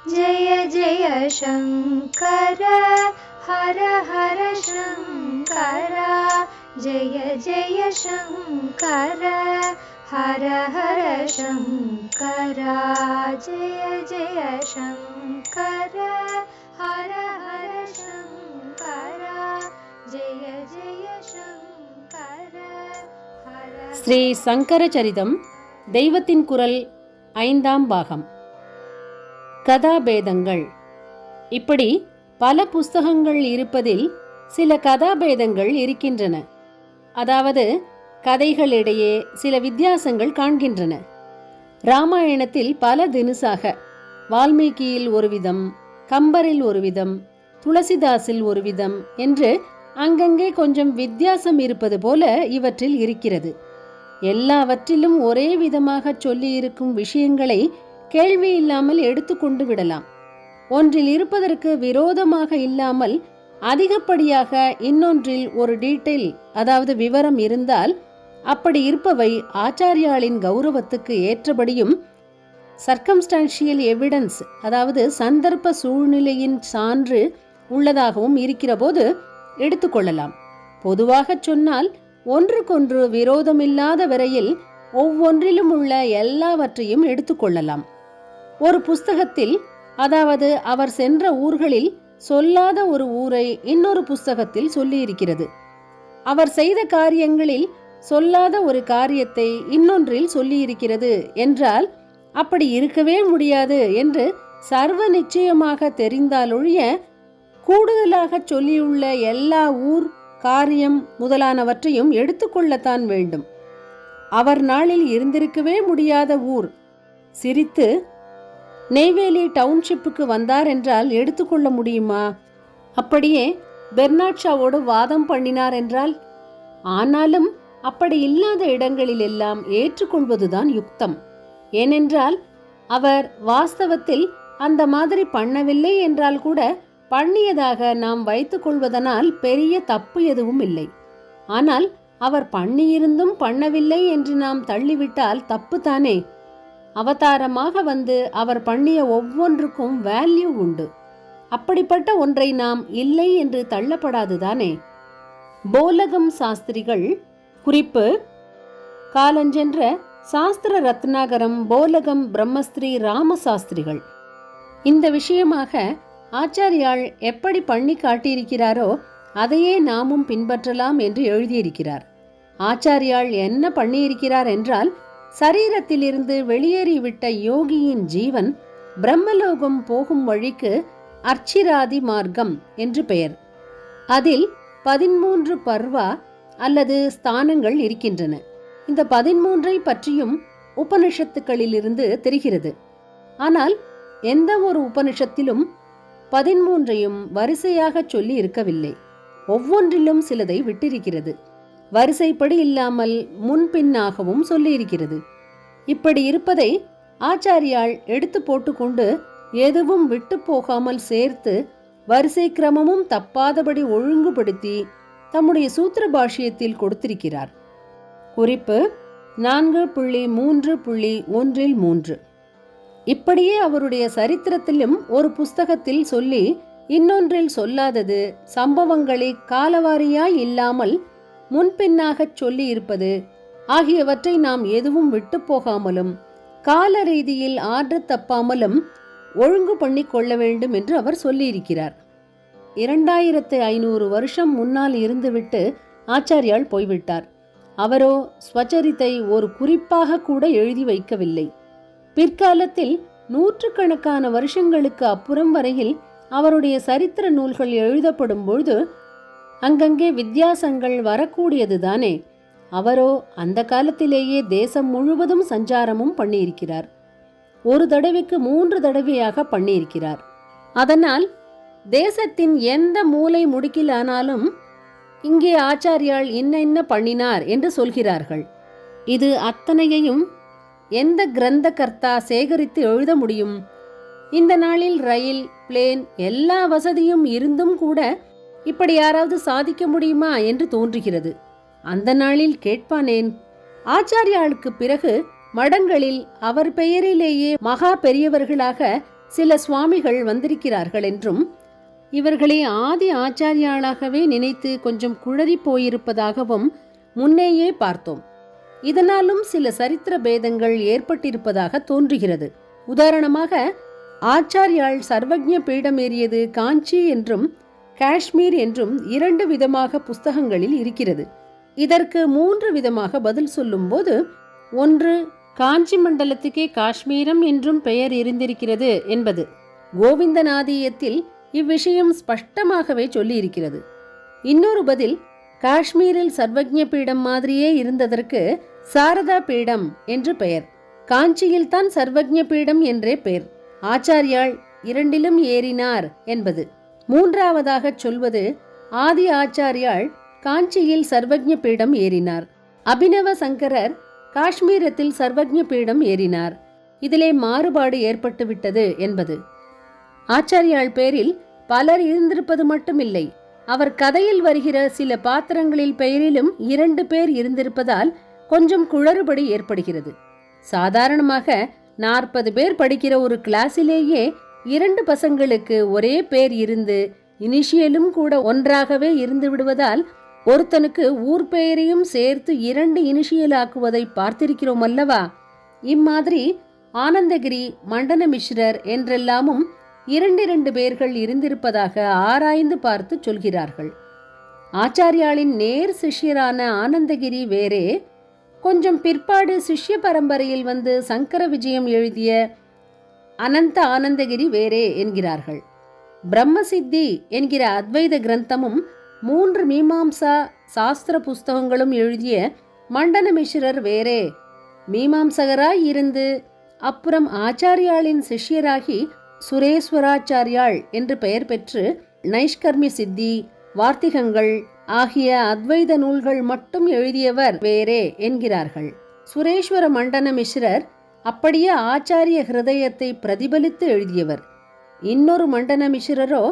जय जय शङ्कर हर हर शङ्कर जय जय शङ्कर हर हर शङ्कर जय जय शङ्कर हर हर शङ्कर जय जय शङ्कर ஸ்ரீ சங்கர சரிதம் தெய்வத்தின் குரல் 5ஆம் பாகம். கதாபேதங்கள். இப்படி பல புஸ்தகங்கள் இருப்பதில் சில கதாபேதங்கள் இருக்கின்றன. அதாவது கதைகளிடையே சில வித்தியாசங்கள் காண்கின்றன. ராமாயணத்தில் பல தினுசாக வால்மீகியில் ஒரு விதம், கம்பரில் ஒரு விதம், துளசிதாசில் ஒரு விதம் என்று அங்கங்கே கொஞ்சம் வித்தியாசம் இருப்பது போல இவற்றில் இருக்கிறது. எல்லாவற்றிலும் ஒரே விதமாக சொல்லியிருக்கும் விஷயங்களை கேள்வி இல்லாமல் எடுத்துக்கொண்டு விடலாம். ஒன்றில் இருப்பதற்கு விரோதமாக இல்லாமல் அதிகப்படியாக இன்னொன்றில் ஒரு டீட்டெயில், அதாவது விவரம் இருந்தால் அப்படி இருப்பவை ஆச்சாரியாளின் கௌரவத்துக்கு ஏற்றபடியும் சர்க்கம்ஸ்டான்ஷியல் எவிடன்ஸ், அதாவது சந்தர்ப்ப சூழ்நிலையின் சான்று உள்ளதாகவும் இருக்கிற போது எடுத்துக்கொள்ளலாம். பொதுவாக சொன்னால் ஒன்றுக்கொன்று விரோதமில்லாத வரையில் ஒவ்வொன்றிலும் உள்ள எல்லாவற்றையும் எடுத்துக்கொள்ளலாம். ஒரு புஸ்தகத்தில், அதாவது அவர் சென்ற ஊர்களில் சொல்லாத ஒரு ஊரை இன்னொரு புஸ்தகத்தில் சொல்லியிருக்கிறது. அவர் செய்த காரியங்களில் சொல்லாத ஒரு காரியத்தை இன்னொன்றில் சொல்லியிருக்கிறது என்றால் அப்படி இருக்கவே முடியாது என்று சர்வ நிச்சயமாக தெரிந்தாலொழிய கூடுதலாக சொல்லியுள்ள எல்லா ஊர், காரியம் முதலானவற்றையும் எடுத்துக்கொள்ளத்தான் வேண்டும். அவர் நாளில் இருந்திருக்கவே முடியாத ஊர் சிரித்து நெய்வேலி டவுன்ஷிப்புக்கு வந்தார் என்றால் எடுத்துக்கொள்ள முடியுமா? அப்படியே பெர்னாட் ஷாவோடு வாதம் பண்ணினார் என்றால்? ஆனாலும் அப்படி இல்லாத இடங்களில் எல்லாம் ஏற்றுக்கொள்வதுதான் யுக்தம். ஏனென்றால் அவர் வாஸ்தவத்தில் அந்த மாதிரி பண்ணவில்லை என்றால் கூட பண்ணியதாக நாம் வைத்துக் கொள்வதனால் பெரிய தப்பு எதுவும் இல்லை. ஆனால் அவர் பண்ணியிருந்தும் பண்ணவில்லை என்று நாம் தள்ளிவிட்டால் தப்பு தானே? அவதாரமாக வந்து அவர் பண்ணிய ஒவ்வொன்றுக்கும் வேல்யூ உண்டு. அப்படிப்பட்ட ஒன்றை நாம் இல்லை என்று தள்ளப்படாதுதானே? போலகம் சாஸ்திரிகள், குறிப்பு காலஞ்சென்ற சாஸ்திர ரத்னாகரம் போலகம் பிரம்மஸ்ரீ ராமசாஸ்திரிகள், இந்த விஷயமாக ஆச்சாரியால் எப்படி பண்ணி காட்டியிருக்கிறாரோ அதையே நாமும் பின்பற்றலாம் என்று எழுதியிருக்கிறார். ஆச்சாரியால் என்ன பண்ணியிருக்கிறார் என்றால், சரீரத்திலிருந்து வெளியேறிவிட்ட யோகியின் ஜீவன் பிரம்மலோகம் போகும் வழிக்கு அர்ச்சிராதி மார்க்கம் என்று பெயர். அதில் 13 பர்வா அல்லது ஸ்தானங்கள் இருக்கின்றன. இந்த 13ஐ பற்றியும் உபனிஷத்துக்களிலிருந்து தெரிகிறது. ஆனால் எந்த ஒரு உபனிஷத்திலும் 13ஐயும் வரிசையாக சொல்லி இருக்கவில்லை. ஒவ்வொன்றிலும் சிலதை விட்டிருக்கிறது. வரிசைப்படி இல்லாமல் முன்பின்னாகவும் சொல்லியிருக்கிறது. இப்படி இருப்பதை ஆச்சாரியால் எடுத்து போட்டுக்கொண்டு எதுவும் விட்டு போகாமல் சேர்த்து வரிசை கிரமமும் தப்பாதபடி ஒழுங்குபடுத்தி தம்முடைய சூத்திர பாஷ்யத்தில் கொடுத்திருக்கிறார். குறிப்பு 4.3.1-3. இப்படியே அவருடைய சரித்திரத்திலும் ஒரு புஸ்தகத்தில் சொல்லி இன்னொன்றில் சொல்லாதது, சம்பவங்களை காலவாரியாய் இல்லாமல் முன்பின்னாகச் சொல்லி இருப்பது ஆகியவற்றை நாம் எதுவும் விட்டு போகாமலும் கால ரீதியில் ஆற்ற தப்பாமலும் ஒழுங்கு பண்ணி கொள்ள வேண்டும் என்று அவர் சொல்லியிருக்கிறார். 2500 வருஷம் முன்னால் இருந்துவிட்டு ஆச்சாரியால் போய்விட்டார். அவரோ ஸ்வச்சரித்தை ஒரு குறிப்பாக கூட எழுதி வைக்கவில்லை. பிற்காலத்தில் நூற்றுக்கணக்கான வருஷங்களுக்கு அப்புறம் வரையில் அவருடைய சரித்திர நூல்கள் எழுதப்படும் பொழுது அங்கங்கே வித்தியாசங்கள் வரக்கூடியதுதானே. அவரோ அந்த காலத்திலேயே தேசம் முழுவதும் சஞ்சாரமும் பண்ணியிருக்கிறார். ஒரு தடவைக்கு 3 தடவையாக பண்ணியிருக்கிறார். அதனால் தேசத்தின் எந்த மூலை முடுக்கிலானாலும் இங்கே ஆச்சாரியால் இன்ன பண்ணினார் என்று சொல்கிறார்கள். இது அத்தனையையும் எந்த கிரந்த கர்த்தா சேகரித்து எழுத முடியும்? இந்த நாளில் ரயில், பிளேன் எல்லா வசதியும் இருந்தும் கூட இப்படி யாராவது சாதிக்க முடியுமா என்று தோன்றுகிறது. அந்த நாளில் கேட்பானேன்? ஆச்சாரியாளுக்கு பிறகு மடங்களில் அவர் பெயரிலேயே மகா பெரியவர்களாக சில சுவாமிகள் வந்திருக்கிறார்கள் என்றும் இவர்களை ஆதி ஆச்சாரியாளாகவே நினைத்து கொஞ்சம் குழறி போயிருப்பதாகவும் முன்னேயே பார்த்தோம். இதனாலும் சில சரித்திர பேதங்கள் ஏற்பட்டிருப்பதாக தோன்றுகிறது. உதாரணமாக, ஆச்சாரியாள் சர்வஜ்ஞ பீடம் ஏறியது காஞ்சி என்றும் காஷ்மீர் என்றும் 2 விதமாக புஸ்தகங்களில் இருக்கிறது. இதற்கு 3 விதமாக பதில் சொல்லும் போது, ஒன்று, காஞ்சி மண்டலத்துக்கே காஷ்மீரம் என்றும் பெயர் இருந்திருக்கிறது என்பது. கோவிந்தநாதியத்தில் இவ்விஷயம் ஸ்பஷ்டமாகவே சொல்லியிருக்கிறது. இன்னொரு பதில், காஷ்மீரில் சர்வஜ்ஞ பீடம் மாதிரியே இருந்ததற்கு சாரதா பீடம் என்று பெயர். காஞ்சியில் தான் சர்வஜ்ஞ பீடம் என்றே பெயர். ஆச்சாரியாள் 2லும் ஏறினார் என்பது. மூன்றாவதாக சொல்வது, ஆதி ஆச்சாரியாள் காஞ்சியில் சர்வஜ்ஞ பீடம் ஏறினார், அபினவ சங்கரர் காஷ்மீரத்தில் சர்வஜ்ஞ பீடம் ஏறினார், இதிலே மாறுபாடு ஏற்பட்டுவிட்டது என்பது. ஆச்சாரியாள் பேரில் பலர் இருந்திருப்பது மட்டுமில்லை, அவர் கதையில் வருகிற சில பாத்திரங்களில் பெயரிலும் 2 பேர் இருந்திருப்பதால் கொஞ்சம் குளறுபடி ஏற்படுகிறது. சாதாரணமாக 40 பேர் படிக்கிற ஒரு கிளாஸிலேயே 2 பசங்களுக்கு ஒரே பேர் இருந்து இனிஷியலும் கூட ஒன்றாகவே இருந்து விடுவதால் ஒருத்தனுக்கு ஊர் பெயரையும் சேர்த்து 2 இனிஷியல் ஆக்குவதை பார்த்திருக்கிறோம் அல்லவா? இம்மாதிரி ஆனந்தகிரி, மண்டன மிஸ்ரர் என்றெல்லாமும் 2 பேர்கள் இருந்திருப்பதாக ஆராய்ந்து பார்த்து சொல்கிறார்கள். ஆச்சாரியாளின் நேர் சிஷ்யரான ஆனந்தகிரி வேறே, கொஞ்சம் பிற்பாடு சிஷ்ய பரம்பரையில் வந்து சங்கர விஜயம் எழுதிய அனந்த ஆனந்தகிரி வேறே என்கிறார்கள். பிரம்மசித்தி என்கிற அத்வைத கிரந்தமும் 3 மீமாம்சா சாஸ்திர புஸ்தகங்களும் எழுதிய மண்டன மிஸ்ரர் வேறே. மீமாம்சகராய் இருந்து அப்புறம் ஆச்சாரியாளின் சிஷ்யராகி சுரேஸ்வராச்சாரியாள் என்று பெயர் பெற்று நைஷ்கர்மி சித்தி, வார்த்திகங்கள் ஆகிய அத்வைத நூல்கள் மட்டும் எழுதியவர் வேறே என்கிறார்கள். சுரேஸ்வர மண்டன மிஸ்ரர் அப்படியே ஆச்சாரிய ஹிருதயத்தை பிரதிபலித்து எழுதியவர். இன்னொரு மண்டன மிஸ்ரரோ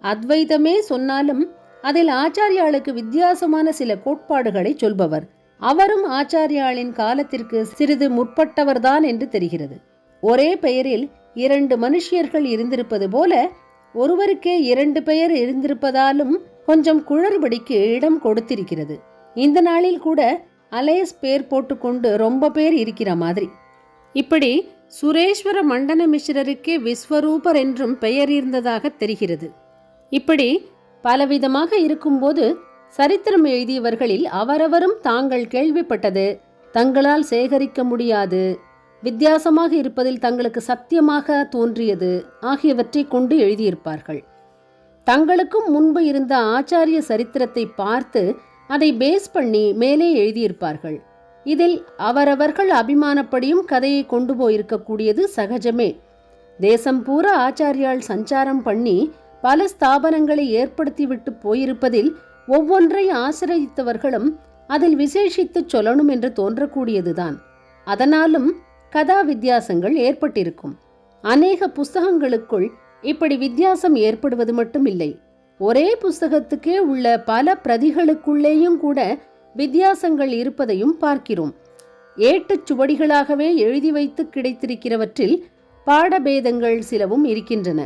அத்வைதமே சொன்னாலும் அதில் ஆச்சாரியாளுக்கு வித்தியாசமான சில கோட்பாடுகளை சொல்பவர். அவரும் ஆச்சாரியாளின் காலத்திற்கு சிறிது முற்பட்டவர்தான் என்று தெரிகிறது. ஒரே பெயரில் 2 மனுஷியர்கள் இருந்திருப்பது போல ஒருவருக்கே 2 பெயர் இருந்திருப்பதாலும் கொஞ்சம் குளறுபடிக்கு இடம் கொடுத்திருக்கிறது. இந்த நாளில் கூட அலேஸ் பேர் போட்டுக்கொண்டு ரொம்ப பேர் இருக்கிற மாதிரி. இப்படி சுரேஸ்வர மண்டன மிஸ்ரருக்கே விஸ்வரூபர் என்றும் பெயர் இருந்ததாக தெரிகிறது. இப்படி பலவிதமாக இருக்கும்போது சரித்திரம் எழுதியவர்களில் அவரவரும் தாங்கள் கேள்விப்பட்டது, தங்களால் சேகரிக்க முடியாது, வித்தியாசமாக இருப்பதில் தங்களுக்கு சத்தியமாக தோன்றியது ஆகியவற்றை கொண்டு எழுதியிருப்பார்கள். தங்களுக்கும் முன்பு இருந்த ஆச்சாரிய சரித்திரத்தை பார்த்து அதை பேஸ் பண்ணி மேலே எழுதியிருப்பார்கள். இதில் அவரவர்கள் அபிமானப்படியும் கதையை கொண்டு போயிருக்கக்கூடியது சகஜமே. தேசம் பூரா ஆச்சாரியால் சஞ்சாரம் பண்ணி பல ஸ்தாபனங்களை ஏற்படுத்திவிட்டு போயிருப்பதில் ஒவ்வொன்றை ஆசிரியத்தவர்களும் அதில் விசேஷித்து சொல்லணும் என்று தோன்றக்கூடியதுதான். அதனாலும் கதா வித்தியாசங்கள் ஏற்பட்டிருக்கும். அநேக புஸ்தகங்களுக்குள் இப்படி வித்தியாசம் ஏற்படுவது மட்டும் இல்லை, ஒரே புஸ்தகத்துக்கே உள்ள பல பிரதிகளுக்குள்ளேயும் கூட வித்தியாசங்கள் இருப்பதையும் பார்க்கிறோம். ஏட்டுச் சுவடிகளாகவே எழுதி வைத்து கிடைத்திருக்கிறவற்றில் பாடபேதங்கள் சிலவும் இருக்கின்றன.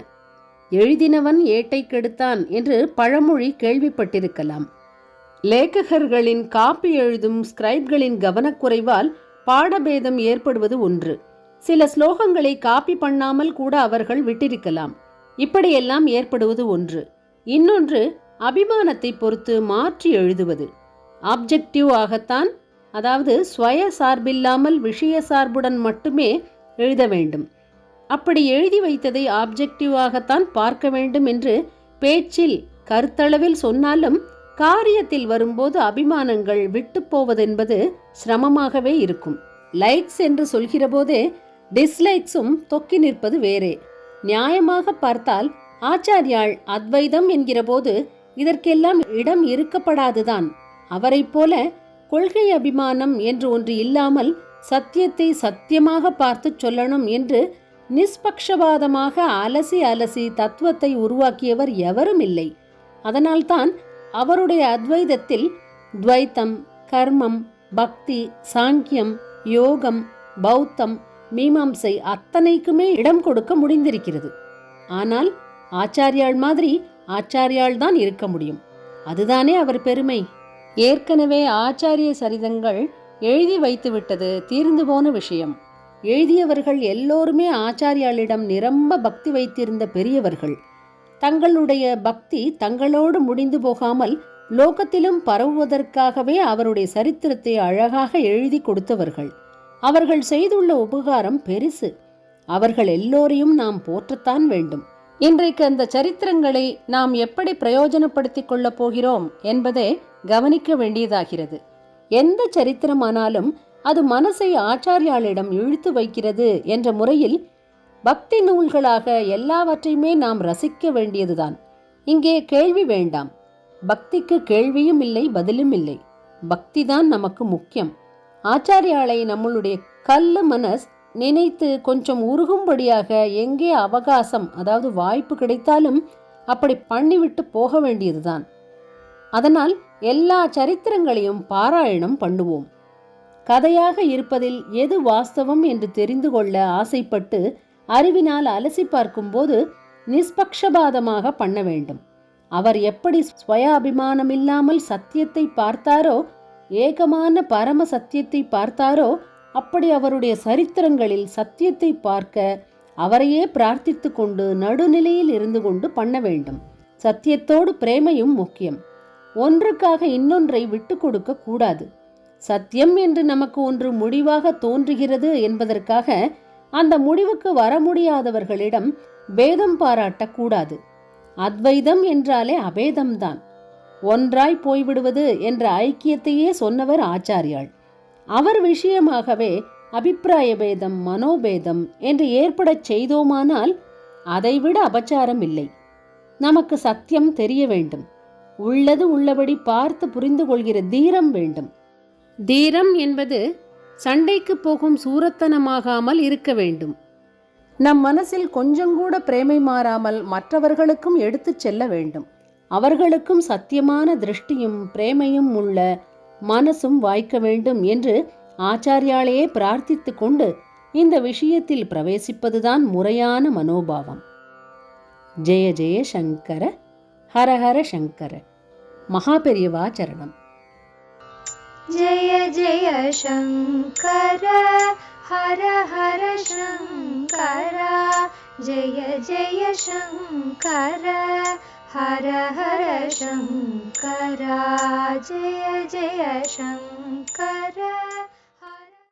எழுதினவன் ஏட்டை கெடுத்தான் என்று பழமொழி கேள்விப்பட்டிருக்கலாம். லேखகர்களின் காப்பி எழுதும் ஸ்கிரைப்களின் கவனக்குறைவால் பாடபேதம் ஏற்படுவது ஒன்று. சில ஸ்லோகங்களை காப்பி பண்ணாமல் கூட அவர்கள் விட்டிருக்கலாம். இப்படியெல்லாம் ஏற்படுவது ஒன்று. இன்னொன்று, அபிமானத்தை பொறுத்து மாற்றி எழுதுவது. ஆப்ஜெக்டிவ் ஆகத்தான், அதாவது சுய சார்பில்லாமல் விஷய சார்புடன் மட்டுமே எழுத வேண்டும். அப்படி எழுதி வைத்ததை ஆப்ஜெக்டிவ் ஆகத்தான் பார்க்க வேண்டும் என்று பேச்சில் கருத்தளவில் சொன்னாலும் காரியத்தில் வரும்போது அபிமானங்கள் விட்டு போவதென்பது சிரமமாகவே இருக்கும். லைக்ஸ் என்று சொல்கிற போதே டிஸ்லைக்ஸும் தொக்கி நிற்பது வேறே. நியாயமாக பார்த்தால் ஆச்சாரியாள் அத்வைதம் என்கிற போது இதற்கெல்லாம் இடம் இருக்கப்படாதுதான். அவரை போல கொள்கை அபிமானம் என்று ஒன்று இல்லாமல் சத்தியத்தை சத்தியமாக பார்த்து சொல்லணும் என்று நிஷ்பக்ஷபாதமாக அலசி அலசி தத்துவத்தை உருவாக்கியவர் எவரும் இல்லை. அதனால்தான் அவருடைய அத்வைதத்தில் துவைத்தம், கர்மம், பக்தி, சாங்கியம், யோகம், பௌத்தம், மீமாம்சை அத்தனைக்குமே இடம் கொடுக்க முடிந்திருக்கிறது. ஆனால் ஆச்சாரியாள் மாதிரி ஆச்சாரியாள் தான் இருக்க முடியும். அதுதானே அவர் பெருமை. ஏற்கனவே ஆச்சாரிய சரிதங்கள் எழுதி வைத்துவிட்டது தீர்ந்து போன விஷயம். எழுதியவர்கள் எல்லோருமே ஆச்சாரியாளிடம் நிரம்ப பக்தி வைத்திருந்த பெரியவர்கள். தங்களுடைய பக்தி தங்களோடு முடிந்து போகாமல் லோகத்திலும் பரவுவதற்காகவே அவருடைய சரித்திரத்தை அழகாக எழுதி கொடுத்தவர்கள். அவர்கள் செய்துள்ள உபகாரம் பெரிசு. அவர்கள் எல்லோரையும் நாம் போற்றத்தான் வேண்டும். இன்றைக்கு அந்த சரித்திரங்களை நாம் எப்படி பிரயோஜனப்படுத்திக் கொள்ளப் போகிறோம் என்பதை கவனிக்க வேண்டியதாகிறது. எந்த சரித்திரமானாலும் அது மனசை ஆச்சாரியாளிடம் இழுத்து வைக்கிறது என்ற முறையில் பக்தி நூல்களாக எல்லாவற்றையுமே நாம் ரசிக்க வேண்டியதுதான். இங்கே கேள்வி வேண்டாம். பக்திக்கு கேள்வியும் இல்லை, பதிலும் இல்லை. பக்தி தான் நமக்கு முக்கியம். ஆச்சாரியாளை நம்மளுடைய கல்லு மனஸ் நினைத்து கொஞ்சம் உருகும்படியாக எங்கே அவகாசம், அதாவது வாய்ப்பு கிடைத்தாலும் அப்படி பண்ணிவிட்டு போக வேண்டியதுதான். அதனால் எல்லா சரித்திரங்களையும் பாராயணம் பண்ணுவோம். கதையாக இருப்பதில் எது வாஸ்தவம் என்று தெரிந்து கொள்ள ஆசைப்பட்டு அறிவினால் அலசி பார்க்கும்போது நிஷ்பக்ஷபாதமாக பண்ண வேண்டும். அவர் எப்படி ஸ்வயாபிமானமில்லாமல் சத்தியத்தை பார்த்தாரோ, ஏகமான பரம சத்தியத்தை பார்த்தாரோ, அப்படி அவருடைய சரித்திரங்களில் சத்தியத்தை பார்க்க அவரையே பிரார்த்தித்து கொண்டு நடுநிலையில் இருந்து கொண்டு பண்ண வேண்டும். சத்தியத்தோடு பிரேமையும் முக்கியம். ஒன்றுக்காக இன்னொன்றை விட்டு கொடுக்க கூடாது. சத்தியம் என்று நமக்கு ஒன்று முடிவாக தோன்றுகிறது என்பதற்காக அந்த முடிவுக்கு வர முடியாதவர்களிடம் பேதம் பாராட்டக்கூடாது. அத்வைதம் என்றாலே அபேதம்தான். ஒன்றாய் போய்விடுவது என்ற ஐக்கியத்தையே சொன்னவர் ஆச்சாரியாள். அவர் விஷயமாகவே அபிப்பிராய பேதம், மனோபேதம் என்று ஏற்படச் செய்தோமானால் அதைவிட அபச்சாரம் இல்லை. நமக்கு சத்தியம் தெரிய வேண்டும். உள்ளது உள்ளபடி பார்த்து புரிந்து கொள்கிற தீரம் வேண்டும். தீரம் என்பது சண்டைக்கு போகும் சூரத்தனமாகாமல் இருக்க வேண்டும். நம் மனசில் கொஞ்சம் கூட பிரேமை மாறாமல் மற்றவர்களுக்கும் எடுத்துச் செல்ல வேண்டும். அவர்களுக்கும் சத்தியமான திருஷ்டியும் பிரேமையும் உள்ள மனசும் வாய்க்க வேண்டும் என்று ஆச்சாரியாலேயே பிரார்த்தித்து கொண்டு இந்த விஷயத்தில் பிரவேசிப்பதுதான் முறையான மனோபாவம். ஜெய ஜெய சங்கர, ஹரஹர சங்கர. மகாபெரியவா சரணம். जय जय शङ्कर हर हर शङ्कर जय जय शङ्कर हर हर शङ्कर जय जय शङ्कर।